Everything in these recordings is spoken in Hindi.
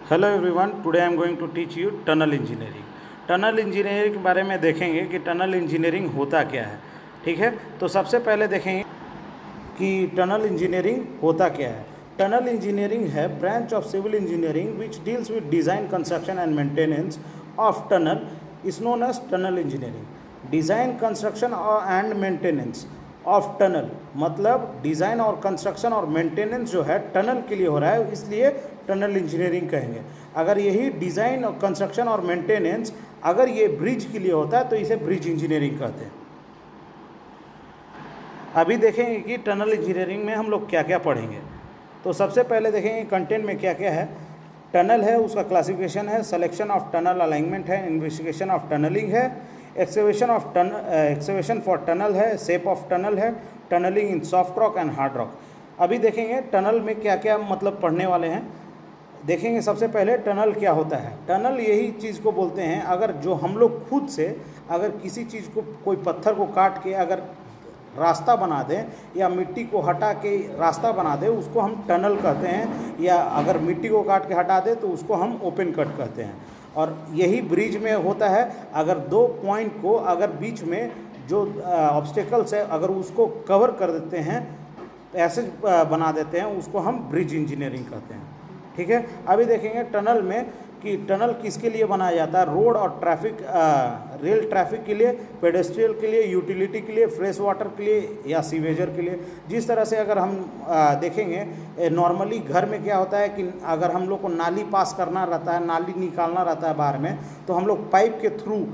Hello everyone, today I am going to teach you tunnel engineering. Tunnel engineering के बारे में देखेंगे कि टनल इंजीनियरिंग होता क्या है। ठीक है, तो सबसे पहले देखेंगे कि टनल इंजीनियरिंग होता क्या है। टनल इंजीनियरिंग है branch of civil engineering which deals with design, construction and maintenance of tunnel is known as tunnel engineering. Design, construction and maintenance of tunnel मतलब डिज़ाइन और कंस्ट्रक्शन और मेंटेनेंस जो है टनल के लिए हो रहा है, इसलिए टनल इंजीनियरिंग कहेंगे। अगर यही डिज़ाइन और कंस्ट्रक्शन और मेंटेनेंस अगर ये ब्रिज के लिए होता है तो इसे ब्रिज इंजीनियरिंग कहते हैं। अभी देखेंगे कि टनल इंजीनियरिंग में हम लोग क्या क्या पढ़ेंगे। तो सबसे पहले देखेंगे कंटेंट में क्या क्या है। टनल है, उसका क्लासिफिकेशन है, सिलेक्शन ऑफ टनल अलाइनमेंट है, इन्वेस्टिगेशन ऑफ टनलिंग है, एक्सकेवेशन फॉर टनल है, शेप ऑफ टनल है, tunneling in soft rock and hard rock. अभी देखेंगे टनल में क्या क्या मतलब पढ़ने वाले हैं। देखेंगे सबसे पहले टनल क्या होता है। टनल यही चीज़ को बोलते हैं, अगर जो हम लोग खुद से अगर किसी चीज़ को, कोई पत्थर को काट के अगर रास्ता बना दें या मिट्टी को हटा के रास्ता बना दें, उसको हम टनल कहते हैं। या अगर मिट्टी को काट के हटा दें तो उसको हम ओपन कट कहते हैं। और यही ब्रिज में होता है, अगर दो पॉइंट को अगर बीच में जो ऑब्स्टेकल्स है अगर उसको कवर कर देते हैं, पैसेज बना देते हैं, उसको हम ब्रिज इंजीनियरिंग कहते हैं। ठीक है, अभी देखेंगे टनल में कि टनल किसके लिए बनाया जाता है। रोड और ट्रैफिक, रेल ट्रैफिक के लिए, पेडेस्ट्रियल के लिए, यूटिलिटी के लिए, फ्रेश वाटर के लिए या सीवेजर के लिए। जिस तरह से अगर हम देखेंगे नॉर्मली घर में क्या होता है कि अगर हम लोग को नाली पास करना रहता है, नाली निकालना रहता है बाहर में, तो हम लोग पाइप के थ्रू,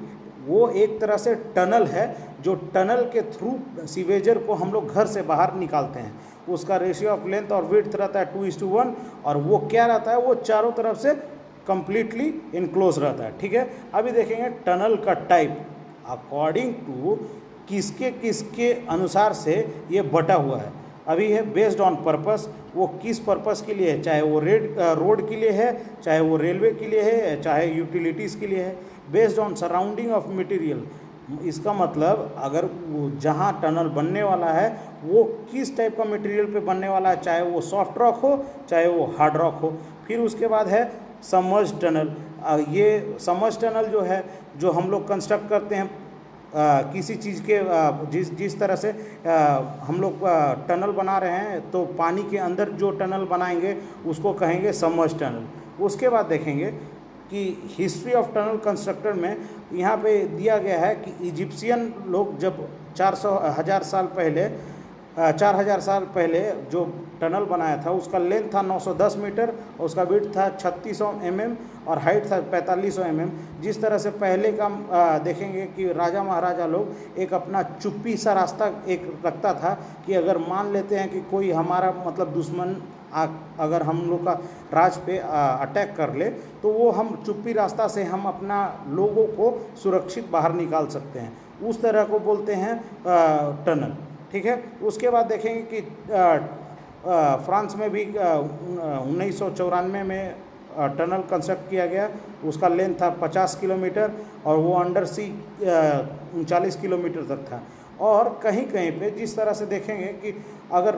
वो एक तरह से टनल है जो टनल के थ्रू सीवेजर को हम लोग घर से बाहर निकालते हैं। उसका रेशियो ऑफ लेंथ और विड्थ रहता है 2:1 और वो क्या रहता है, वो चारों तरफ से कंप्लीटली इनक्लोज रहता है। ठीक है, अभी देखेंगे टनल का टाइप अकॉर्डिंग टू किसके किसके अनुसार से ये बटा हुआ है। अभी है बेस्ड ऑन पर्पस, वो किस पर्पस के लिए है, चाहे वो रोड के लिए है, चाहे वो रेलवे के लिए है, चाहे यूटिलिटीज़ के लिए है। Based on surrounding of material, इसका मतलब अगर वो जहाँ टनल बनने वाला है वो किस टाइप का मटेरियल पे बनने वाला है, चाहे वो सॉफ्ट रॉक हो चाहे वो हार्ड रॉक हो। फिर उसके बाद है सबमर्ज टनल। ये सबमर्ज टनल जो है, जो हम लोग कंस्ट्रक्ट करते हैं किसी चीज़ के जिस तरह से हम लोग टनल बना रहे हैं, तो पानी के अंदर जो टनल बनाएंगे उसको कहेंगे सबमर्ज टनल। उसके बाद देखेंगे कि हिस्ट्री ऑफ टनल कंस्ट्रक्टर में यहाँ पे दिया गया है कि इजिप्शियन लोग जब 4000 साल पहले जो टनल बनाया था, उसका लेंथ था 910 मीटर और उसका विड्थ था 3600 mm और हाइट था 4500 mm। जिस तरह से पहले का देखेंगे कि राजा महाराजा लोग एक अपना चुप्पी सा रास्ता एक रखता था कि अगर मान लेते हैं कि कोई हमारा मतलब दुश्मन अगर हम लोग का राज पे अटैक कर ले, तो वो हम चुप्पी रास्ता से हम अपना लोगों को सुरक्षित बाहर निकाल सकते हैं। उस तरह को बोलते हैं टनल। ठीक है, उसके बाद देखेंगे कि फ्रांस में भी 1994 में टनल कंस्ट्रक्ट किया गया। उसका लेंथ था 50 किलोमीटर और वो अंडर सी 39 किलोमीटर तक था। और कहीं कहीं पे जिस तरह से देखेंगे कि अगर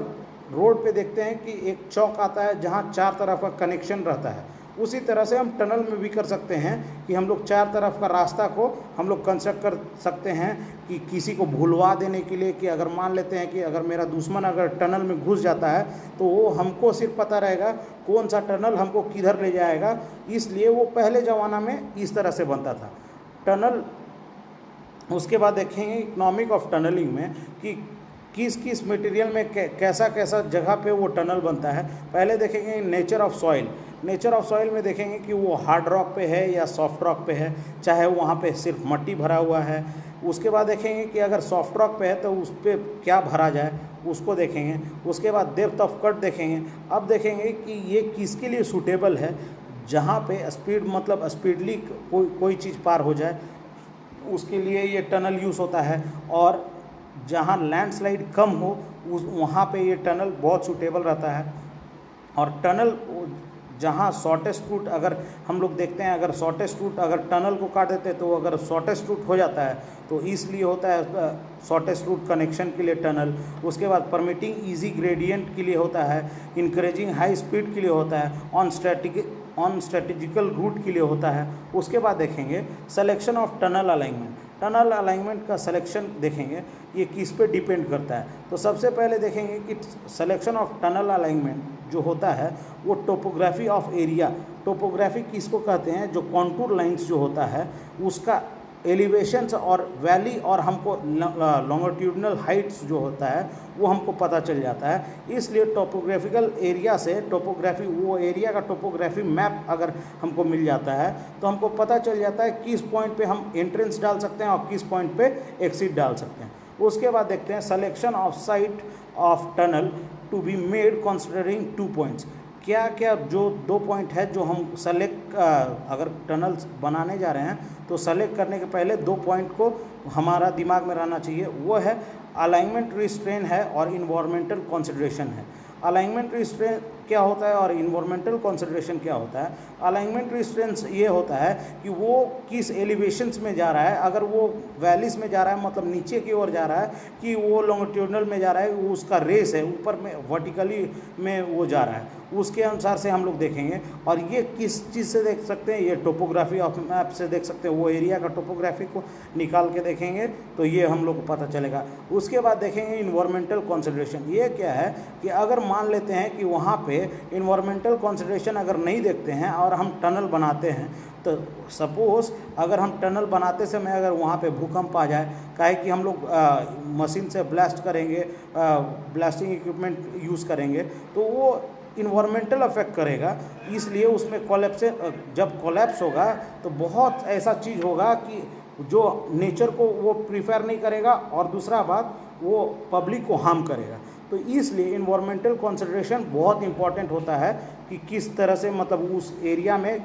रोड पे देखते हैं कि एक चौक आता है जहाँ 4 तरफ का कनेक्शन रहता है, उसी तरह से हम टनल में भी कर सकते हैं कि हम लोग 4 तरफ का रास्ता को हम लोग कंस्ट्रक्ट कर सकते हैं कि किसी को भूलवा देने के लिए, कि अगर मान लेते हैं कि अगर मेरा दुश्मन अगर टनल में घुस जाता है तो वो हमको सिर्फ पता रहेगा कौन सा टनल हमको किधर ले जाएगा। इसलिए वो पहले ज़माना में इस तरह से बनता था टनल। उसके बाद देखेंगे इकोनॉमिक ऑफ टनलिंग में कि किस किस मटेरियल में कैसा कैसा जगह पे वो टनल बनता है। पहले देखेंगे nature of soil. Nature of soil में देखेंगे कि वो हार्ड रॉक पे है या सॉफ्ट रॉक पे है, चाहे वहाँ पे सिर्फ मट्टी भरा हुआ है। उसके बाद देखेंगे कि अगर सॉफ्ट रॉक पे है तो उस पर क्या भरा जाए, उसको देखेंगे। उसके बाद डेप्थ ऑफ कट देखेंगे। अब देखेंगे कि ये किसके लिए सूटेबल है, जहाँ पे स्पीड मतलब स्पीडली कोई चीज़ पार हो जाए, उसके लिए ये टनल यूज़ होता है। और जहाँ लैंडस्लाइड कम हो वहाँ पे ये टनल बहुत सूटेबल रहता है। और टनल जहाँ शॉर्टेस्ट रूट अगर हम लोग देखते हैं, अगर शॉर्टेस्ट रूट अगर टनल को काट देते हैं तो अगर शॉर्टेस्ट रूट हो जाता है तो इसलिए होता है शॉर्टेस्ट रूट कनेक्शन के लिए टनल। उसके बाद परमिटिंग इजी ग्रेडियंट के लिए होता है, इनकरेजिंग हाई स्पीड के लिए होता है, ऑन ऑन स्ट्रेटेजिकल रूट के लिए होता है। उसके बाद देखेंगे selection of tunnel alignment. Tunnel alignment का सिलेक्शन देखेंगे ये किस पे डिपेंड करता है। तो सबसे पहले देखेंगे कि सिलेक्शन ऑफ टनल अलाइनमेंट जो होता है वो टोपोग्राफी ऑफ एरिया। टोपोग्राफी किसको कहते हैं, जो कॉन्टूर लाइंस जो होता है उसका एलिवेशंस और वैली और हमको लॉन्गिट्यूडनल हाइट्स जो होता है वो हमको पता चल जाता है। इसलिए टोपोग्राफिकल एरिया से टोपोग्राफी, वो एरिया का टोपोग्राफी मैप अगर हमको मिल जाता है तो हमको पता चल जाता है किस पॉइंट पे हम एंट्रेंस डाल सकते हैं और किस पॉइंट पे एक्सिट डाल सकते हैं। उसके बाद देखते हैं selection of site of tunnel to be made considering 2 points. क्या क्या जो 2 पॉइंट है जो हम सेलेक्ट, अगर टनल्स बनाने जा रहे हैं तो सेलेक्ट करने के पहले 2 पॉइंट को हमारा दिमाग में रहना चाहिए। वो है अलाइनमेंट रिस्ट्रेन है और इन्वायरमेंटल कंसिडरेशन है। अलाइनमेंट रिस्ट्रेन क्या होता है और इन्वायरमेंटल कंसिडरेशन क्या होता है। अलाइनमेंट रिस्ट्रेंस ये होता है कि वो किस एलिवेशंस में जा रहा है, अगर वो वैलीज में जा रहा है मतलब नीचे की ओर जा रहा है, कि वो लॉन्गिट्यूडनल में जा रहा है, वो उसका रेस है ऊपर में वर्टिकली में वो जा रहा है, उसके अनुसार से हम लोग देखेंगे। और ये किस चीज़ से देख सकते हैं, ये टोपोग्राफी ऑफ मैप से देख सकते हैं। वो एरिया का टोपोग्राफी को निकाल के देखेंगे तो ये हम लोग को पता चलेगा। उसके बाद देखेंगे इन्वायरमेंटल कंसिडरेशन। ये क्या है कि अगर मान लेते हैं कि वहाँ पे इन्वायरमेंटल कंसिडरेशन अगर नहीं देखते हैं और हम टनल बनाते हैं, तो सपोज़ अगर हम टनल बनाते समय अगर वहाँ पे भूकंप आ जाए, काहे कि हम लोग मशीन से ब्लास्ट करेंगे, ब्लास्टिंग इक्विपमेंट यूज़ करेंगे, तो वो इन्वायरमेंटल अफेक्ट करेगा। इसलिए उसमें कोलैप्स, जब कोलैप्स होगा तो बहुत ऐसा चीज़ होगा कि जो नेचर को वो प्रीफर नहीं करेगा और दूसरा बात वो पब्लिक को हार्म करेगा। तो इसलिए इन्वायरमेंटल कंसिडरेशन बहुत इंपॉर्टेंट होता है कि किस तरह से मतलब उस एरिया में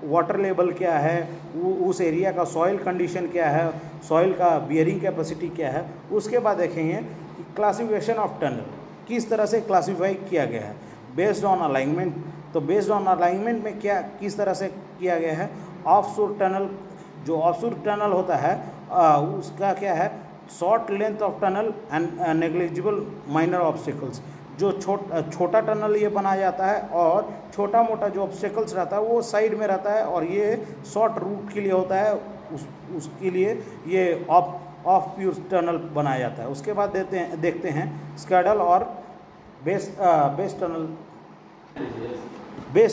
वाटर लेवल क्या है, उस एरिया का सॉइल कंडीशन क्या है, सॉइल का बियरिंग कैपेसिटी क्या है। उसके बाद देखेंगे कि क्लासिफिकेशन ऑफ टनल किस तरह से क्लासीफाई किया गया है बेस्ड ऑन अलाइनमेंट। तो बेस्ड ऑन अलाइनमेंट में क्या किस तरह से किया गया है। ऑफशोर टनल, जो ऑफशोर टनल होता है उसका क्या है, short length of tunnel and negligible minor obstacles. जो छोटा टनल ये बनाया जाता है और छोटा मोटा जो ऑब्स्टिकल्स रहता है वो साइड में रहता है, और ये शॉर्ट रूट के लिए होता है, उसके लिए ये ऑफ प्यूर टनल बनाया जाता है। उसके बाद देखते हैं स्कैडल और बेस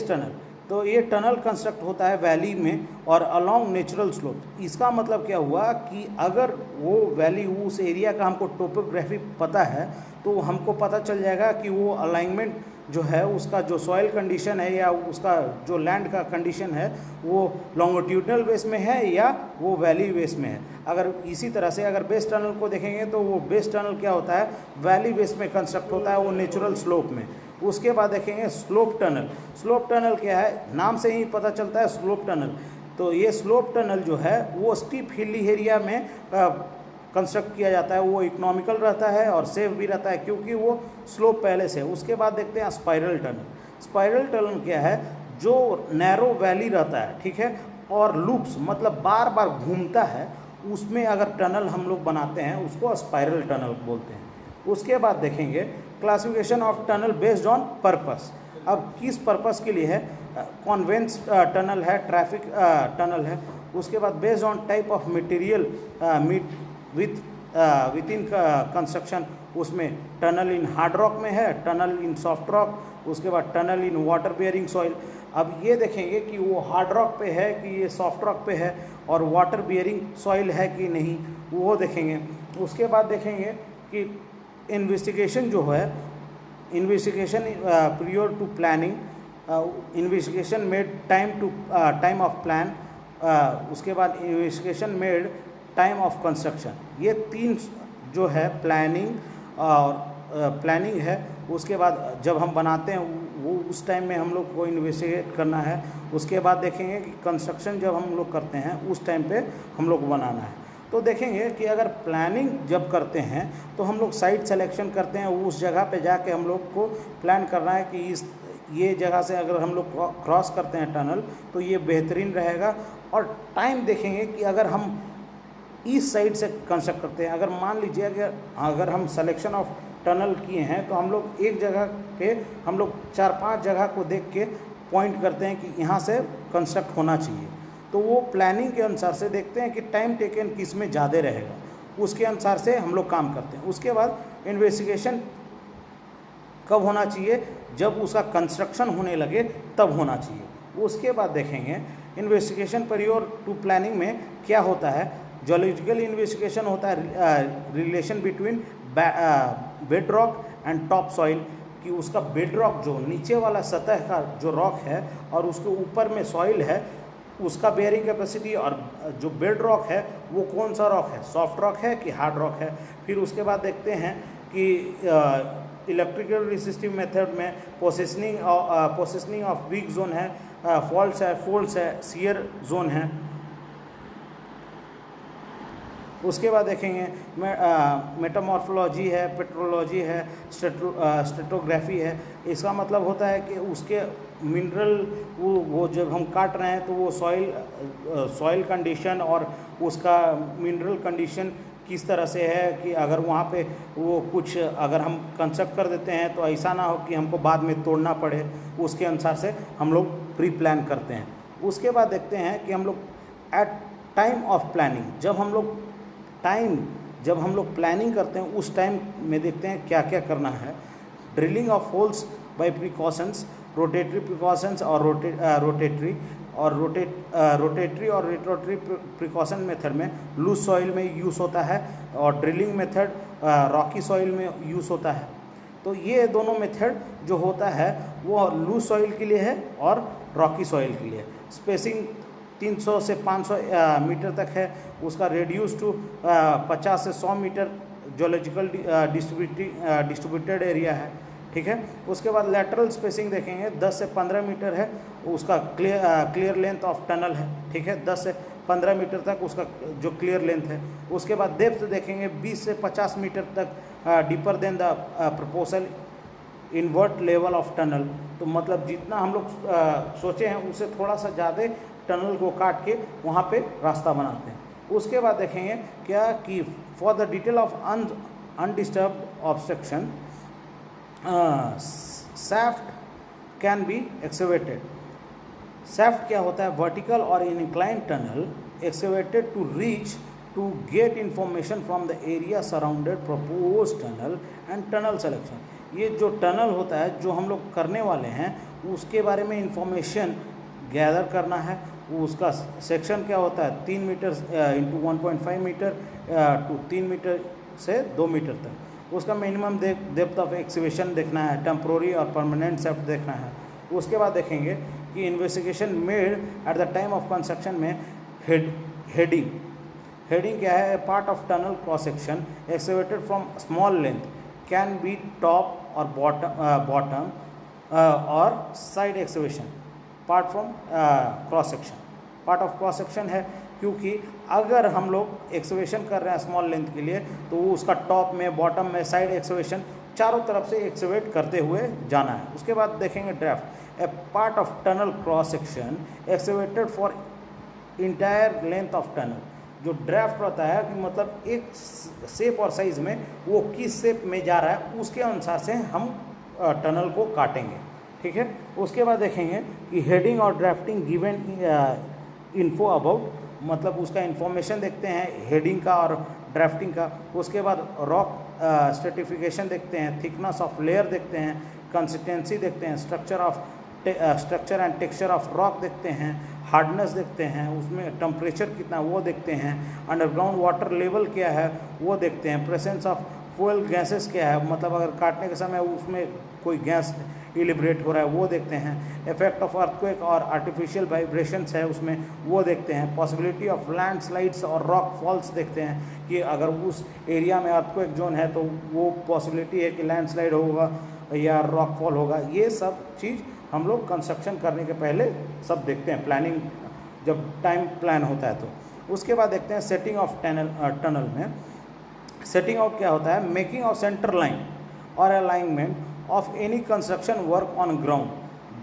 टनल। तो ये टनल कंस्ट्रक्ट होता है वैली में और अलोंग नेचुरल स्लोप। इसका मतलब क्या हुआ कि अगर वो वैली, उस एरिया का हमको टोपोग्राफी पता है तो हमको पता चल जाएगा कि वो अलाइनमेंट जो है उसका जो सॉइल कंडीशन है या उसका जो लैंड का कंडीशन है वो लॉन्गिट्यूडनल बेस में है या वो वैली बेस में है। अगर इसी तरह से अगर बेस टनल को देखेंगे तो वो बेस टनल क्या होता है, वैली बेस में कंस्ट्रक्ट होता है, वो नेचुरल स्लोप में। उसके बाद देखेंगे स्लोप टनल। स्लोप टनल क्या है, नाम से ही पता चलता है स्लोप टनल। तो ये स्लोप टनल जो है वो स्टीप हिली एरिया में कंस्ट्रक्ट किया जाता है। वो इकोनॉमिकल रहता है और सेफ भी रहता है क्योंकि वो स्लोप पहले से। उसके बाद देखते हैं स्पाइरल टनल। स्पाइरल टनल क्या है, जो नैरो वैली रहता है, ठीक है, और लूप्स मतलब बार बार घूमता है, उसमें अगर टनल हम लोग बनाते हैं उसको स्पाइरल टनल बोलते हैं। उसके बाद देखेंगे classification of tunnel based on purpose. अब किस पर्पस के लिए है, कॉन्वेंस टनल है, ट्रैफिक टनल है। उसके बाद based on type of material with in construction, उसमें टनल इन हार्ड रॉक में है, टनल इन सॉफ्ट रॉक, उसके बाद tunnel in water bearing soil. अब ये देखेंगे कि वो हार्ड रॉक पे है कि ये सॉफ्ट रॉक पे है और वाटर बियरिंग सॉइल है कि नहीं, वो देखेंगे। उसके बाद देखेंगे कि इन्वेस्टिगेशन जो है, investigation prior to planning, investigation made time of plan, उसके बाद investigation made time of construction. ये 3 जो है प्लानिंग और प्लानिंग है। उसके बाद जब हम बनाते हैं वो उस टाइम में हम लोग को इन्वेस्टिगेट करना है। उसके बाद देखेंगे कि कंस्ट्रक्शन जब हम लोग करते हैं उस टाइम पे हम लोग को बनाना है। तो देखेंगे कि अगर प्लानिंग जब करते हैं तो हम लोग साइट सिलेक्शन करते हैं, उस जगह पे जाके हम लोग को प्लान करना है कि ये जगह से अगर हम लोग क्रॉस करते हैं टनल तो ये बेहतरीन रहेगा। और टाइम देखेंगे कि अगर हम इस साइड से कंस्ट्रक्ट करते हैं, अगर मान लीजिए कि अगर हम सिलेक्शन ऑफ टनल किए हैं तो हम लोग एक जगह पे हम लोग 4-5 जगह को देख के पॉइंट करते हैं कि यहाँ से कंस्ट्रक्ट होना चाहिए। तो वो प्लानिंग के अनुसार से देखते हैं कि टाइम टेकन किस में ज़्यादा रहेगा, उसके अनुसार से हम लोग काम करते हैं। उसके बाद इन्वेस्टिगेशन कब होना चाहिए, जब उसका कंस्ट्रक्शन होने लगे तब होना चाहिए। उसके बाद देखेंगे इन्वेस्टिगेशन परियोर टू प्लानिंग में क्या होता है। जियोलॉजिकल इन्वेस्टिगेशन होता है relation between bed rock and top soil, कि उसका बेड रॉक जो नीचे वाला सतह का जो रॉक है और उसके ऊपर में सॉइल है, उसका बेयरिंग कैपेसिटी, और जो बेड रॉक है वो कौन सा रॉक है, सॉफ्ट रॉक है कि हार्ड रॉक है। फिर उसके बाद देखते हैं कि इलेक्ट्रिकल रेसिस्टिव मेथड में पोजिशनिंग ऑफ वीक जोन है, फॉल्ट्स है, फोल्ड्स है, शियर जोन है। उसके बाद देखेंगे मेटामॉर्फोलॉजी है, पेट्रोलॉजी है, स्ट्रेटोग्राफी है। इसका मतलब होता है कि उसके मिनरल वो जब हम काट रहे हैं तो वो सॉइल कंडीशन और उसका मिनरल कंडीशन किस तरह से है, कि अगर वहाँ पे वो कुछ अगर हम कंस्ट्रक्ट कर देते हैं तो ऐसा ना हो कि हमको बाद में तोड़ना पड़े, उसके अनुसार से हम लोग प्री प्लान करते हैं। उसके बाद देखते हैं कि हम लोग एट टाइम ऑफ प्लानिंग, जब हम लोग प्लानिंग करते हैं उस टाइम में देखते हैं क्या क्या करना है। Drilling of holes by percussion, rotary percussion और रोटेटरी और रेट्रोटरी प्रिकॉशन मेथड में लूज सॉइल में यूज़ होता है, और ड्रिलिंग मेथड रॉकी सॉइल में यूज़ होता है। तो ये दोनों मेथड जो होता है वो लूज सॉइल के लिए है और रॉकी सॉइल के लिए। स्पेसिंग 300 से 500 मीटर तक है, उसका रेड्यूस टू 50 से 100 मीटर जियोलॉजिकल डिस्ट्रीब्यूटेड एरिया है, ठीक है। उसके बाद लेटरल स्पेसिंग देखेंगे 10 से 15 मीटर है, उसका क्लियर लेंथ ऑफ टनल है, ठीक है, 10 से 15 मीटर तक उसका जो क्लियर लेंथ है। उसके बाद डेप्थ देखेंगे 20 से 50 मीटर तक deeper than the proposal invert level of tunnel. तो मतलब जितना हम लोग सोचे हैं उससे थोड़ा सा ज़्यादा टनल को काट के वहाँ पे रास्ता बनाते हैं। उसके बाद देखेंगे क्या कि for the detail of undisturbed obstruction shaft can be excavated. shaft क्या होता है, वर्टिकल और incline tunnel excavated to reach to get information from the area surrounded propose tunnel and tunnel selection. ये जो टनल होता है जो हम लोग करने वाले हैं उसके बारे में इंफॉर्मेशन गैदर करना है। उसका सेक्शन क्या होता है, 3 metre into 1.5 metre to 3 metre से 2 मीटर तक। उसका मिनिमम डेप्थ ऑफ एक्सकेवेशन देखना है, टेम्पोररी और परमानेंट शेफ्ट देखना है। उसके बाद देखेंगे कि investigation made at the time of construction में हेडिंग क्या है, part of tunnel cross section excavated from small length can be top और बॉटम और side excavation part from cross section. Part of cross section है क्योंकि अगर हम लोग एक्सकेवेशन कर रहे हैं स्मॉल लेंथ के लिए तो वो उसका टॉप में, बॉटम में, साइड एक्सकेवेशन चारों तरफ से एक्सकेवेट करते हुए जाना है। उसके बाद देखेंगे draft, A part of tunnel cross section excavated for entire length of tunnel. जो ड्राफ्ट रहता है कि मतलब एक शेप और साइज में वो किस शेप में जा रहा है उसके अनुसार से हम टनल को काटेंगे, ठीक है। उसके बाद देखेंगे कि हेडिंग और ड्राफ्टिंग गिवन इन्फो अबाउट, मतलब उसका इन्फॉर्मेशन देखते हैं हेडिंग का और ड्राफ्टिंग का। उसके बाद रॉक स्ट्रेटिफिकेशन देखते हैं, थिकनेस ऑफ लेयर देखते हैं, कंसिस्टेंसी देखते हैं, structure and texture of rock देखते हैं, हार्डनेस देखते हैं, उसमें टेम्परेचर कितना वो देखते हैं, अंडरग्राउंड वाटर लेवल क्या है वो देखते हैं, प्रेजेंस ऑफ फ्यूल गैसेस क्या है, मतलब अगर काटने के समय उसमें कोई गैस इलिब्रेट हो रहा है वो देखते हैं, इफेक्ट ऑफ अर्थक्वेक और आर्टिफिशियल वाइब्रेशंस है उसमें वो देखते हैं, पॉसिबिलिटी ऑफ लैंडस्लाइड्स और रॉक फॉल्स देखते हैं कि अगर उस एरिया में अर्थक्वेक जोन है तो वो पॉसिबिलिटी है कि लैंडस्लाइड होगा या रॉक फॉल होगा। ये सब चीज़ हम लोग कंस्ट्रक्शन करने के पहले सब देखते हैं, प्लानिंग जब टाइम प्लान होता है तो। उसके बाद देखते हैं सेटिंग ऑफ टनल में सेटिंग आउट क्या होता है, मेकिंग ऑफ सेंटर लाइन और alignment of any construction work on ground.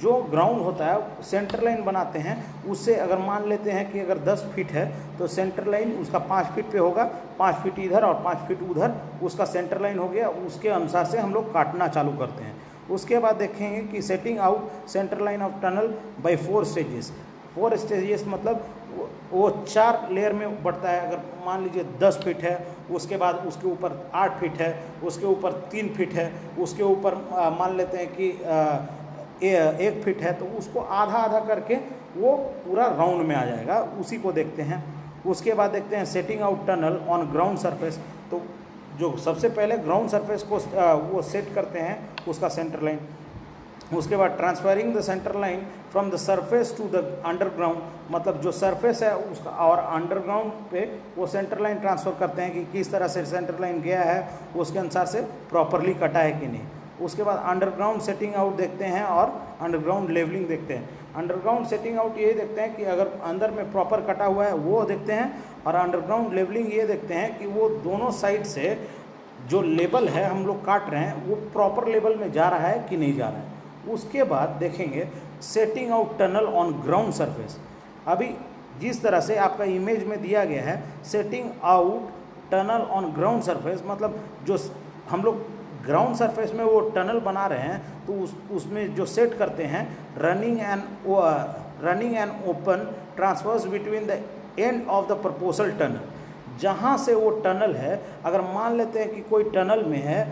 जो ग्राउंड होता है सेंटर लाइन बनाते हैं, उससे अगर मान लेते हैं कि अगर 10 फीट है तो सेंटर लाइन उसका 5 फीट पे होगा, 5 फीट इधर और 5 फीट उधर उसका सेंटर लाइन हो गया, उसके अनुसार से हम लोग काटना चालू करते हैं। उसके बाद देखेंगे कि setting out centre line of tunnel by 4 stages. 4 stages मतलब वो 4 लेयर में बढ़ता है। अगर मान लीजिए 10 फीट है, उसके बाद उसके ऊपर 8 फीट है, उसके ऊपर 3 फीट है, उसके ऊपर मान लेते हैं कि 1 फीट है, तो उसको आधा आधा करके वो पूरा राउंड में आ जाएगा, उसी को देखते हैं। उसके बाद देखते हैं setting out tunnel on ground surface. तो जो सबसे पहले ग्राउंड सरफेस को वो सेट करते हैं उसका सेंटर लाइन। उसके बाद transferring the centre line from the surface to the underground, मतलब जो सरफेस है उसका और अंडरग्राउंड पे वो सेंटर लाइन ट्रांसफ़र करते हैं कि किस तरह से सेंटर लाइन गया है, उसके अनुसार से प्रॉपरली कटा है कि नहीं। उसके बाद अंडरग्राउंड सेटिंग आउट देखते हैं और अंडरग्राउंड लेवलिंग देखते हैं। अंडरग्राउंड सेटिंग आउट ये देखते हैं कि अगर अंदर में प्रॉपर कटा हुआ है वो देखते हैं, और अंडरग्राउंड लेवलिंग ये देखते हैं कि वो दोनों साइड से जो लेवल है हम लोग काट रहे हैं वो प्रॉपर लेवल में जा रहा है कि नहीं जा रहा है। उसके बाद देखेंगे setting out tunnel on ground surface. अभी जिस तरह से आपका इमेज में दिया गया है setting out tunnel on ground surface, मतलब जो हम लोग ग्राउंड सरफेस में वो टनल बना रहे हैं तो उसमें जो सेट करते हैं running and open transfers between the end of the proposal tunnel. जहाँ से वो टनल है, अगर मान लेते हैं कि कोई टनल में है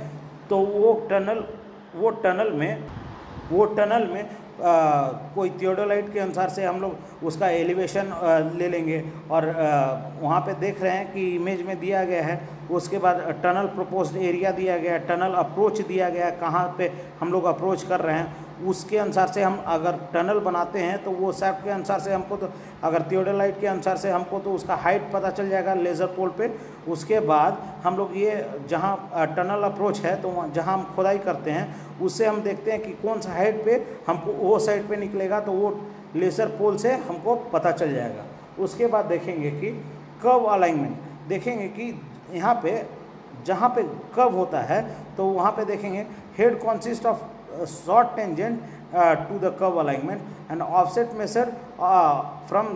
तो वो टनल में कोई थियोडोलाइट के अनुसार से हम लोग उसका एलिवेशन ले लेंगे, और वहाँ पे देख रहे हैं कि इमेज में दिया गया है। उसके बाद टनल प्रपोज्ड एरिया दिया गया है, टनल अप्रोच दिया गया है, कहाँ पे हम लोग अप्रोच कर रहे हैं, उसके अनुसार से हम अगर टनल बनाते हैं तो वो सैप के अनुसार से हमको, तो अगर थियोडोलाइट के अनुसार से हमको तो उसका हाइट पता चल जाएगा लेज़र पोल पे। उसके बाद हम लोग ये जहाँ टनल अप्रोच है तो जहाँ हम खुदाई करते हैं उससे हम देखते हैं कि कौन सा हाइट पे हमको वो साइड पे निकलेगा, तो वो लेज़र पोल से हमको पता चल जाएगा। उसके बाद देखेंगे कि कर्व अलाइनमेंट, देखेंगे कि यहाँ पे जहाँ पे कर्व होता है तो वहाँ पे देखेंगे head consist of short tangent to the curve alignment and offset measure from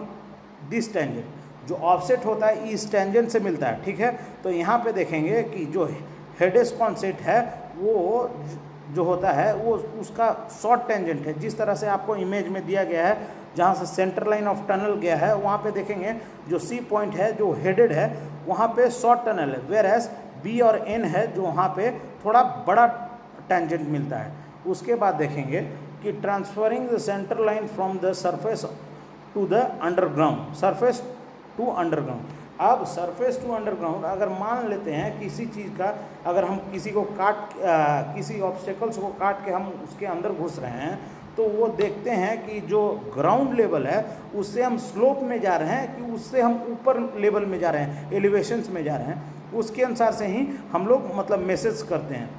this tangent. जो ऑफसेट होता है इस टेंजेंट से मिलता है, ठीक है। तो यहाँ पे देखेंगे कि जो हेडेस कॉन्सेट है वो जो होता है वो उसका शॉर्ट टेंजेंट है, जिस तरह से आपको इमेज में दिया गया है। जहाँ से सेंटर लाइन ऑफ टनल गया है वहाँ पे देखेंगे जो सी पॉइंट है जो हेडेड है वहाँ पे शॉर्ट टनल है, वेयर एज बी और एन है जो वहाँ पे थोड़ा बड़ा टेंजेंट मिलता है। उसके बाद देखेंगे कि transferring the centre line from the surface to the underground, surface to underground. अब सरफेस टू अंडरग्राउंड अगर मान लेते हैं किसी चीज़ का, अगर हम किसी को किसी ऑब्स्टेकल्स को काट के हम उसके अंदर घुस रहे हैं तो वो देखते हैं कि जो ग्राउंड लेवल है उससे हम स्लोप में जा रहे हैं कि उससे हम ऊपर लेवल में जा रहे हैं, एलिवेशंस में जा रहे हैं, उसके अनुसार से ही हम लोग मतलब मैसेज करते हैं।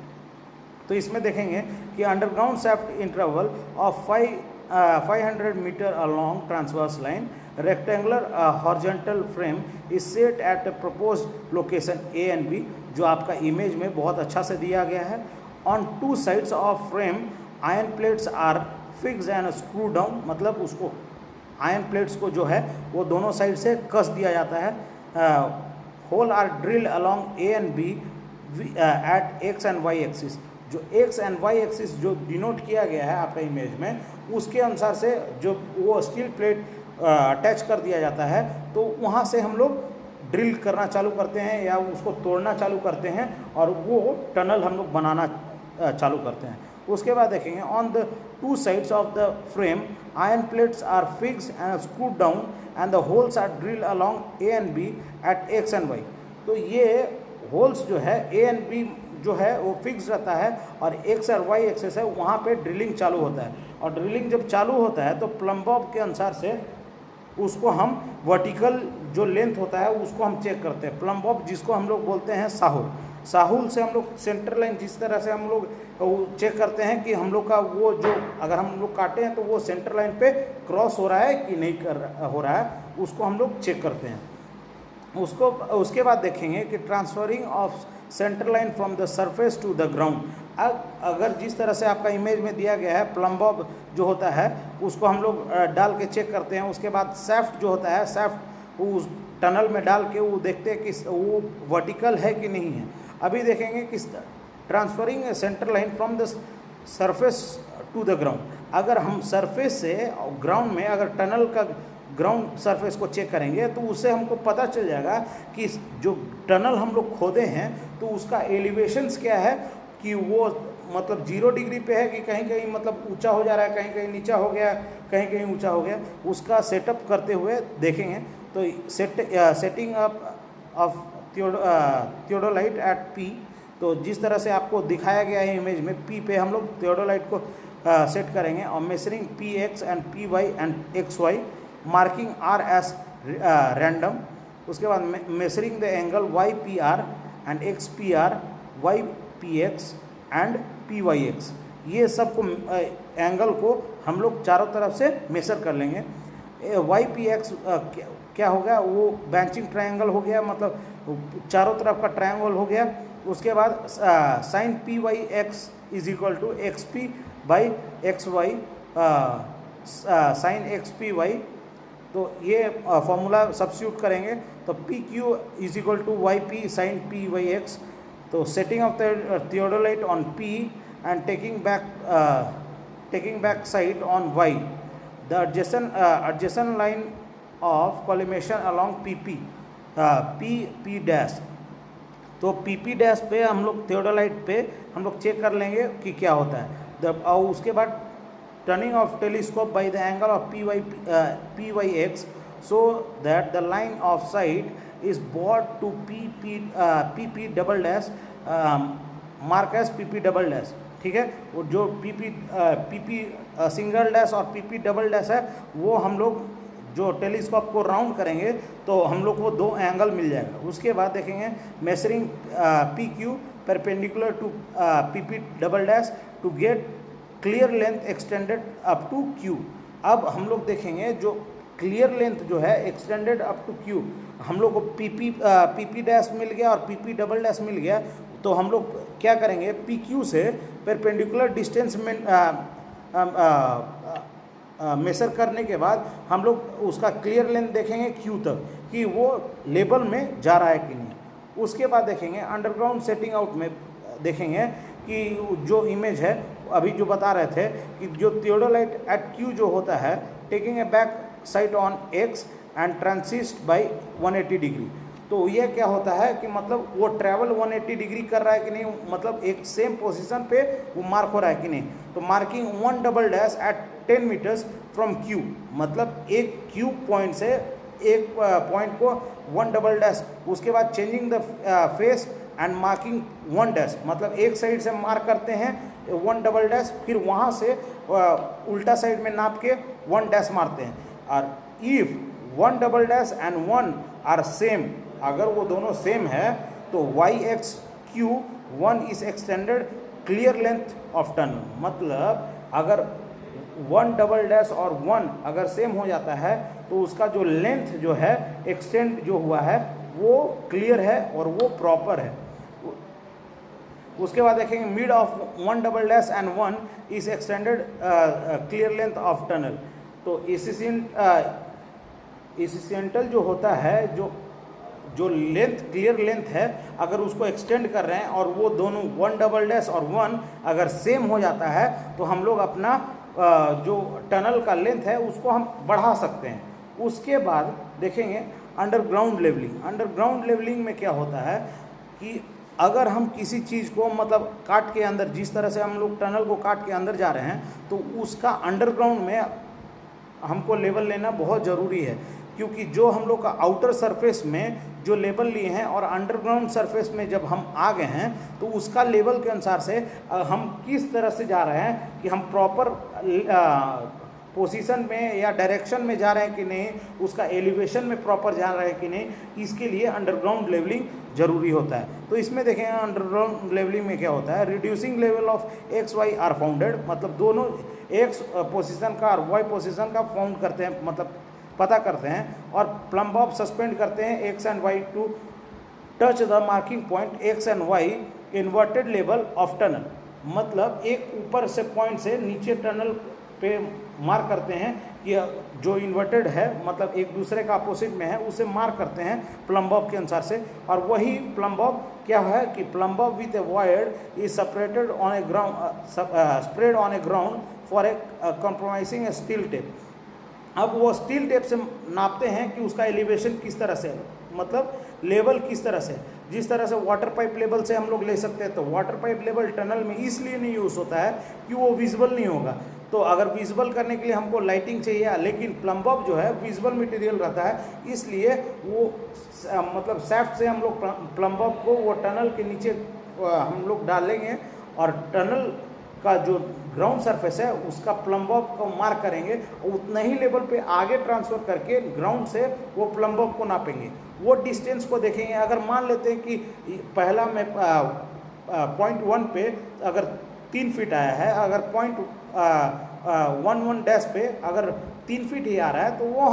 तो इसमें देखेंगे कि underground shaft interval of 500 metre along transverse line rectangular horizontal frame is set at a proposed location A and B, जो आपका इमेज में बहुत अच्छा से दिया गया है। On 2 sides of frame iron plates are fix and screw down, मतलब उसको आयरन प्लेट्स को जो है वो दोनों साइड से कस दिया जाता है। Hole are drill along A and B at X and Y axis. जो एक्स एंड वाई एक्सिस जो डिनोट किया गया है आपका इमेज में उसके अनुसार से जो वो स्टील प्लेट अटैच कर दिया जाता है, तो वहाँ से हम लोग ड्रिल करना चालू करते हैं या उसको तोड़ना चालू करते हैं और वो टनल हम लोग बनाना चालू करते हैं। उसके बाद देखेंगे on the 2 sides of the frame iron plates are fix and screw down and the holes are drill along A and B at X and Y. तो ये होल्स जो है ए एंड बी जो है वो फिक्स रहता है और एक्स और वाई एक्सेस है वहाँ पे ड्रिलिंग चालू होता है, और ड्रिलिंग जब चालू होता है तो प्लम बॉब के अनुसार से उसको हम वर्टिकल जो लेंथ होता है उसको हम चेक करते हैं। प्लम बॉब जिसको हम लोग बोलते हैं साहुल से हम लोग सेंटर लाइन जिस तरह से हम लोग चेक करते हैं कि हम लोग का वो जो अगर हम लोग काटे हैं तो वो सेंटर लाइन पे क्रॉस हो रहा है कि नहीं हो रहा है, उसको हम लोग चेक करते हैं। उसके बाद देखेंगे कि transferring of centre line from the surface to the ground. अगर जिस तरह से आपका इमेज में दिया गया है प्लम बॉब जो होता है उसको हम लोग डाल के चेक करते हैं। उसके बाद सैफ्ट जो होता है सैफ्ट उस टनल में डाल के वो देखते हैं कि वो वर्टिकल है कि नहीं है। अभी देखेंगे कि transferring centre line from the surface to the ground. अगर हम सरफेस से ग्राउंड में अगर टनल का ग्राउंड सरफेस को चेक करेंगे तो उससे हमको पता चल जाएगा कि जो टनल हम लोग खोदे हैं तो उसका एलिवेशंस क्या है, कि वो मतलब 0 डिग्री पे है कि कहीं कहीं मतलब ऊंचा हो जा रहा है, कहीं कहीं नीचा हो गया, कहीं कहीं ऊंचा हो गया। उसका सेटअप करते हुए देखेंगे तो setting up of theodolite at P, तो जिस तरह से आपको दिखाया गया है इमेज में, पी पे हम लोग थियोडोलाइट को सेट करेंगे और measuring P X and P Y and X Y, marking R S random. उसके बाद measuring the angle Y P R and X P R, Y P X and P Y X. ये सब को एंगल को हम लोग चारों तरफ से मेजर कर लेंगे। वाई पी एक्स क्या हो गया, वो बैंचिंग ट्रायंगल हो गया, मतलब चारों तरफ का ट्रायंगल हो गया। उसके बाद sine P Y X is equal to X P by X Y sine X P Y. तो ये फॉर्मूला सब्स्टिट्यूट करेंगे तो P Q is equal to Y P sine P Y X. तो setting of the theodolite on P and taking back side on Y, the adjacent line of collimation along P P dash. तो पी पी डैश पे हम लोग थियोडोलाइट पे हम लोग चेक कर लेंगे कि क्या होता है। और उसके बाद turning of telescope by the angle of P Y X so that the line of sight is brought to PP double dash, mark as PP double dash. ठीक है, वो जो PP सिंगल डैश और PP डबल डैश है वो हम लोग जो टेलीस्कोप को राउंड करेंगे तो हम लोग को 2 एंगल मिल जाएगा। उसके बाद देखेंगे measuring PQ perpendicular to PP double dash to get clear length extended up to Q। अब हम लोग देखेंगे जो क्लियर लेंथ जो है एक्सटेंडेड अप टू Q, हम लोग को PP डैश मिल गया और PP डबल डैश मिल गया। तो हम लोग क्या करेंगे, PQ से परपेंडिकुलर डिस्टेंस में मेजर करने के बाद हम लोग उसका क्लियर लेंथ देखेंगे Q तक कि वो लेवल में जा रहा है कि नहीं। उसके बाद देखेंगे अंडरग्राउंड सेटिंग आउट में देखेंगे कि जो इमेज है अभी जो बता रहे थे कि जो थियोडोलाइट एट Q जो होता है, taking a back side on X and transit by 180 degree. तो ये क्या होता है कि मतलब वो ट्रैवल 180 डिग्री कर रहा है कि नहीं, मतलब एक सेम पोजीशन पे वो मार्क हो रहा है कि नहीं। तो marking 1 double dash at 10 metres from Q, मतलब एक Q पॉइंट से एक पॉइंट को 1 डबल डैश। उसके बाद changing the face and marking 1 dash, मतलब एक साइड से मार्क करते हैं 1 डबल डैश, फिर वहाँ से उल्टा साइड में नाप के 1 डैश मारते हैं। और if 1 double dash and 1 are same, अगर वो दोनों सेम है तो Y X Q 1 is extended clear length of tunnel. मतलब अगर 1 डबल डैश और 1 अगर सेम हो जाता है तो उसका जो लेंथ जो है एक्सटेंड जो हुआ है वो क्लियर है और वो प्रॉपर है। उसके बाद देखेंगे mid of 1 double dash and 1 is extended clear length of tunnel. तो एसिसेंटल जो होता है, जो लेंथ क्लियर लेंथ है, अगर उसको एक्सटेंड कर रहे हैं और वो दोनों 1 डबल डैश और 1 अगर सेम हो जाता है तो हम लोग अपना जो टनल का लेंथ है उसको हम बढ़ा सकते हैं। उसके बाद देखेंगे अंडरग्राउंड लेवलिंग। अंडरग्राउंड लेवलिंग में क्या होता है कि अगर हम किसी चीज़ को मतलब काट के अंदर, जिस तरह से हम लोग टनल को काट के अंदर जा रहे हैं तो उसका अंडरग्राउंड में हमको लेवल लेना बहुत ज़रूरी है, क्योंकि जो हम लोग का आउटर सरफेस में जो लेवल लिए हैं और अंडरग्राउंड सरफेस में जब हम आ गए हैं तो उसका लेवल के अनुसार से हम किस तरह से जा रहे हैं कि हम प्रॉपर पोजीशन में या डायरेक्शन में जा रहे हैं कि नहीं, उसका एलिवेशन में प्रॉपर जा रहे हैं कि नहीं, इसके लिए अंडरग्राउंड लेवलिंग जरूरी होता है। तो इसमें देखें अंडरग्राउंड लेवलिंग में क्या होता है, reducing level of X Y are founded, मतलब दोनों एक्स पोजीशन का और वाई पोजीशन का फाउंड करते हैं, मतलब पता करते हैं, और प्लम्ब ऑफ सस्पेंड करते हैं X and Y to touch the marking point X and Y inverted level of tunnel. मतलब एक ऊपर से पॉइंट से नीचे टनल पे मार्क करते हैं कि जो इन्वर्टेड है मतलब एक दूसरे का अपोजिट में है उसे मार्क करते हैं प्लम बॉब के अनुसार से। और वही प्लम बॉब क्या है कि plum Bob with a wire is separated on A ground spread on A ground for a compromising A steel tape. अब वो स्टील टेप से नापते हैं कि उसका एलिवेशन किस तरह से, मतलब लेवल किस तरह से। जिस तरह से वाटर पाइप लेवल से हम लोग ले सकते हैं, तो वाटर पाइप लेवल टनल में इसलिए नहीं यूज़ होता है कि वो विजिबल नहीं होगा। तो अगर विजिबल करने के लिए हमको लाइटिंग चाहिए, लेकिन प्लम बॉब जो है विजिबल मटेरियल रहता है, इसलिए वो मतलब सैफ्ट से हम लोग प्लम बॉब को वो टनल के नीचे हम लोग डालेंगे और टनल का जो ग्राउंड सरफेस है उसका प्लम बॉब को मार्क करेंगे, उतना ही लेवल पे आगे ट्रांसफ़र करके ग्राउंड से वो प्लम बॉब को नापेंगे। वो डिस्टेंस को देखेंगे। अगर मान लेते हैं कि पहला में पॉइंट 1 पे अगर 3 फीट आया है, अगर पॉइंट 1 डैश पे अगर 3 फीट ही आ रहा है, तो वो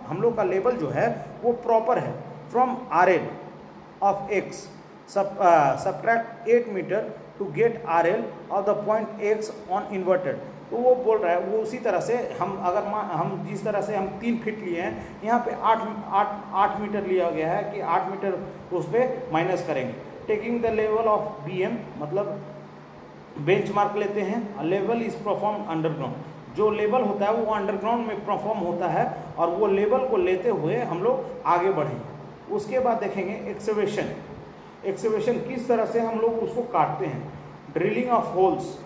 हम लोग का लेवल जो है वो प्रॉपर है। From RL of X subtract 8 metre to get RL of the point X on inverted. तो वो बोल रहा है वो उसी तरह से हम जिस तरह से हम 3 फीट लिए हैं, यहाँ पे 8 मीटर लिया गया है कि 8 मीटर उस पर माइनस करेंगे। Taking the level of BM मतलब बेंच मार्क लेते हैं। Level is perform underground. जो लेवल होता है वो अंडरग्राउंड में परफॉर्म होता है और वो लेवल को लेते हुए हम लोग आगे बढ़ेंगे। उसके बाद देखेंगे एक्सकवेशन। एक्सकवेशन किस तरह से हम लोग उसको काटते हैं। Drilling of holes.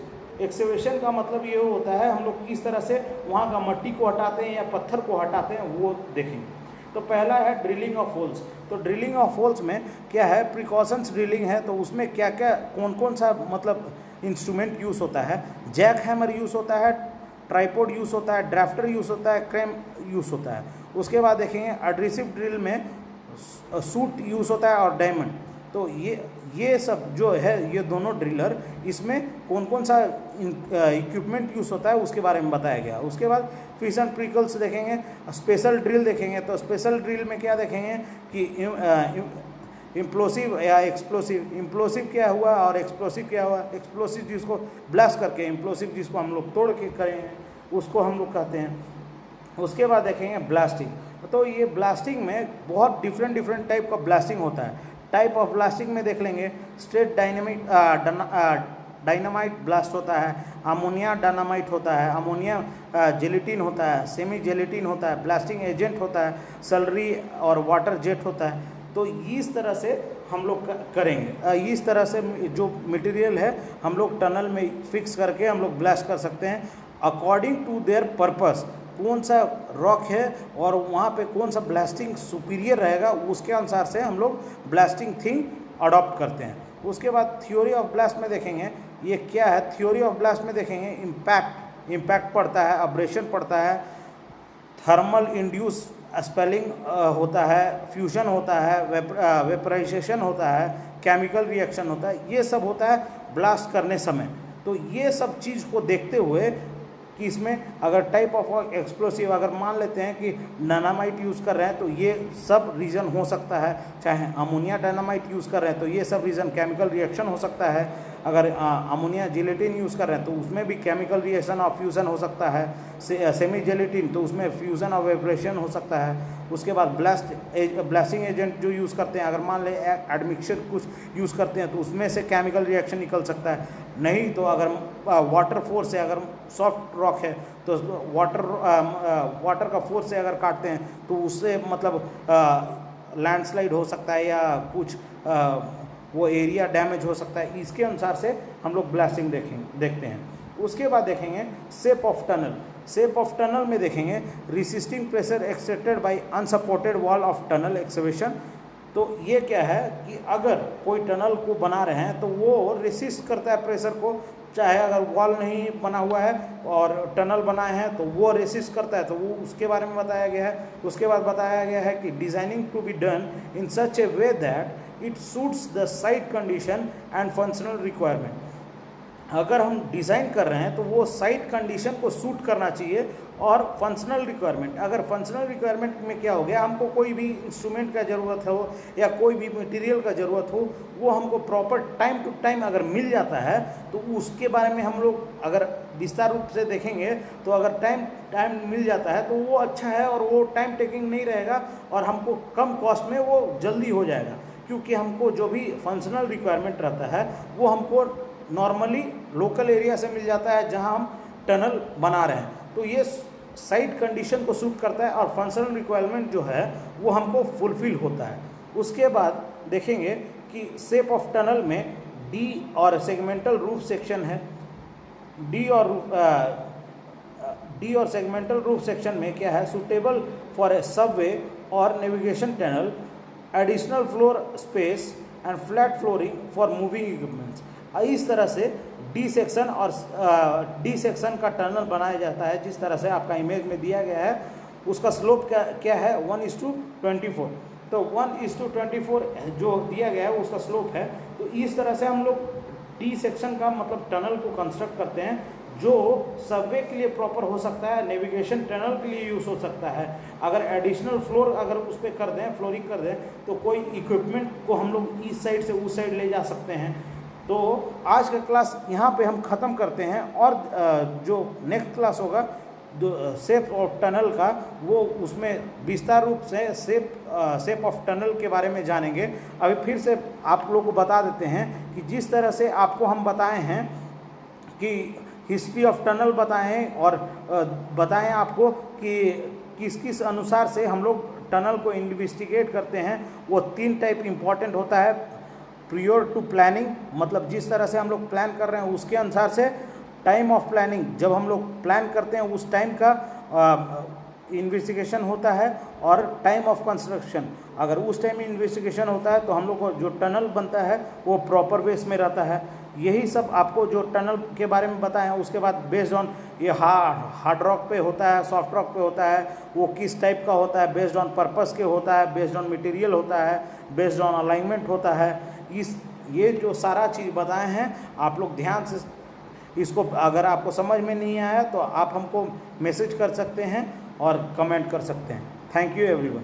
एक्सकवेशन का मतलब ये होता है हम लोग किस तरह से वहाँ का मट्टी को हटाते हैं या पत्थर को हटाते हैं, वो देखेंगे। तो पहला है ड्रिलिंग ऑफ होल्स। तो ड्रिलिंग ऑफ होल्स में क्या है, प्रिकॉशंस ड्रिलिंग है। तो उसमें क्या क्या कौन कौन सा मतलब इंस्ट्रूमेंट यूज़ होता है। जैक हैमर यूज़ होता है, ट्राइपॉड यूज़ होता है, ड्राफ्टर यूज़ होता है, क्रेम यूज़ होता है। उसके बाद देखेंगे एडहेसिव ड्रिल में सूट यूज़ होता है और डायमंड। तो ये सब जो है ये दोनों ड्रिलर, इसमें कौन कौन सा इक्विपमेंट यूज़ होता है उसके बारे में बताया गया। उसके बाद फिश एंड प्रिकल्स देखेंगे, स्पेशल ड्रिल देखेंगे। तो स्पेशल ड्रिल में क्या देखेंगे कि इम्प्लोसिव या एक्सप्लोसिव। इम्प्लोसिव क्या हुआ और एक्सप्लोसिव क्या हुआ। एक्सप्लोसिव जिसको ब्लास्ट करके, इम्प्लोसिव जिसको हम लोग तोड़ के करेंगे, उसको हम लोग कहते हैं। उसके बाद देखेंगे ब्लास्टिंग। तो ये ब्लास्टिंग में बहुत डिफरेंट टाइप का ब्लास्टिंग होता है। टाइप ऑफ ब्लास्टिंग में देख लेंगे, स्ट्रेट डायनामाइट ब्लास्ट होता है, अमोनिया डायनामाइट होता है, अमोनिया जेलेटिन होता है, सेमी जेलेटिन होता है, ब्लास्टिंग एजेंट होता है, सलरी और वाटर जेट होता है। तो इस तरह से हम लोग करेंगे। इस तरह से जो मटेरियल है हम लोग टनल में फिक्स करके हम लोग ब्लास्ट कर सकते हैं अकॉर्डिंग टू देयर पर्पस। कौन सा रॉक है और वहाँ पे कौन सा ब्लास्टिंग सुपीरियर रहेगा, उसके अनुसार से हम लोग ब्लास्टिंग थिंग अडॉप्ट करते हैं। उसके बाद थ्योरी ऑफ ब्लास्ट में देखेंगे ये क्या है। थ्योरी ऑफ ब्लास्ट में देखेंगे इम्पैक्ट पड़ता है, अब्रेशन पड़ता है, थर्मल इंड्यूस स्पेलिंग होता है, फ्यूजन होता है, वेपराइजेशन होता है, केमिकल रिएक्शन होता है। ये सब होता है ब्लास्ट करने समय। तो ये सब चीज़ को देखते हुए कि इसमें अगर टाइप ऑफ एक्सप्लोसिव अगर मान लेते हैं कि डायनामाइट यूज़ कर रहे हैं तो ये सब रीज़न हो सकता है। चाहे अमोनिया डायनामाइट यूज़ कर रहे हैं तो ये सब रीज़न केमिकल रिएक्शन हो सकता है। अगर अमोनिया जेलेटिन यूज़ कर रहे हैं तो उसमें भी केमिकल रिएक्शन और फ्यूज़न हो सकता है। सेमी जेलेटिन तो उसमें फ्यूज़न और वेपरेशन हो सकता है। उसके बाद ब्लास्टिंग एजेंट जो यूज़ करते हैं, अगर मान लें एडमिक्सचर कुछ यूज़ करते हैं तो उसमें से केमिकल रिएक्शन निकल सकता है। नहीं तो अगर वाटर फोर्स से, अगर सॉफ्ट रॉक है तो वाटर का फोर्स से अगर काटते हैं तो उससे मतलब लैंडस्लाइड हो सकता है या कुछ वो एरिया डैमेज हो सकता है। इसके अनुसार से हम लोग ब्लास्टिंग देखते हैं। उसके बाद देखेंगे shape of tunnel. Shape of tunnel में देखेंगे resisting pressure extracted bye unsupported wall of tunnel excavation. तो ये क्या है कि अगर कोई टनल को बना रहे हैं तो वो रेसिस्ट करता है प्रेशर को, चाहे अगर वॉल नहीं बना हुआ है और टनल बनाए हैं तो वो रेसिस्ट करता है। तो वो उसके बारे में बताया गया है। उसके बाद बताया गया है कि designing to be done in such a way that it suits the site condition and functional requirement. अगर हम डिज़ाइन कर रहे हैं तो वो साइट कंडीशन को सूट करना चाहिए। और फंक्शनल रिक्वायरमेंट, अगर फंक्शनल रिक्वायरमेंट में क्या हो गया, हमको कोई भी इंस्ट्रूमेंट का ज़रूरत हो या कोई भी मटेरियल का ज़रूरत हो, वो हमको प्रॉपर टाइम टू टाइम अगर मिल जाता है तो उसके बारे में हम लोग अगर विस्तार रूप से देखेंगे तो अगर टाइम मिल जाता है तो वो अच्छा है और वो टाइम टेकिंग नहीं रहेगा और हमको कम कॉस्ट में वो जल्दी हो जाएगा। क्योंकि हमको जो भी फंक्शनल रिक्वायरमेंट रहता है वो हमको नॉर्मली लोकल एरिया से मिल जाता है जहां हम टनल बना रहे हैं, तो ये साइट कंडीशन को सूट करता है और फंक्शनल रिक्वायरमेंट जो है वो हमको फुलफिल होता है। उसके बाद देखेंगे कि शेप ऑफ टनल में डी और सेगमेंटल रूफ सेक्शन है। डी और सेगमेंटल रूफ सेक्शन में क्या है, सूटेबल फॉर ए सबवे और navigation tunnel, additional floor space and flat flooring for moving equipments. इस तरह से डी सेक्शन और डी सेक्शन का टनल बनाया जाता है जिस तरह से आपका इमेज में दिया गया है। उसका स्लोप क्या है 1:24। तो 1:24 जो दिया गया है उसका स्लोप है। तो इस तरह से हम लोग डी सेक्शन का मतलब टनल को कंस्ट्रक्ट करते हैं जो सबवे के लिए प्रॉपर हो सकता है, नेविगेशन टनल के लिए यूज़ हो सकता है। अगर एडिशनल फ्लोर अगर उस पर कर दें, फ्लोरिंग कर दें, तो कोई इक्विपमेंट को हम लोग इस साइड से उस साइड ले जा सकते हैं। तो आज का क्लास यहाँ पे हम ख़त्म करते हैं और जो नेक्स्ट क्लास होगा शेप ऑफ टनल का, वो उसमें विस्तार रूप से शेप ऑफ टनल के बारे में जानेंगे। अभी फिर से आप लोगों को बता देते हैं कि जिस तरह से आपको हम बताए हैं कि हिस्ट्री ऑफ टनल बताएं और बताएं आपको कि किस किस अनुसार से हम लोग टनल को इन्वेस्टिगेट करते हैं। वो 3 टाइप इम्पॉर्टेंट होता है। प्रियोर टू प्लानिंग, मतलब जिस तरह से हम लोग प्लान कर रहे हैं उसके अनुसार से। टाइम ऑफ प्लानिंग, जब हम लोग प्लान करते हैं उस टाइम का इन्वेस्टिगेशन होता है। और टाइम ऑफ कंस्ट्रक्शन, अगर उस टाइम इन्वेस्टिगेशन होता है तो हम लोग को जो टनल बनता है वो प्रॉपर बेस में रहता है। यही सब आपको जो टनल के बारे में बताएं। उसके बाद बेस्ड ऑन ये हार्ड रॉक पे होता है, सॉफ्ट रॉक पे होता है, वो किस टाइप का होता है, बेस्ड ऑन पर्पस के होता है, बेस्ड ऑन मटेरियल होता है, बेस्ड ऑन अलाइनमेंट होता है। ये जो सारा चीज़ बताए हैं आप लोग ध्यान से इसको, अगर आपको समझ में नहीं आया तो आप हमको मैसेज कर सकते हैं और कमेंट कर सकते हैं। Thank you everyone.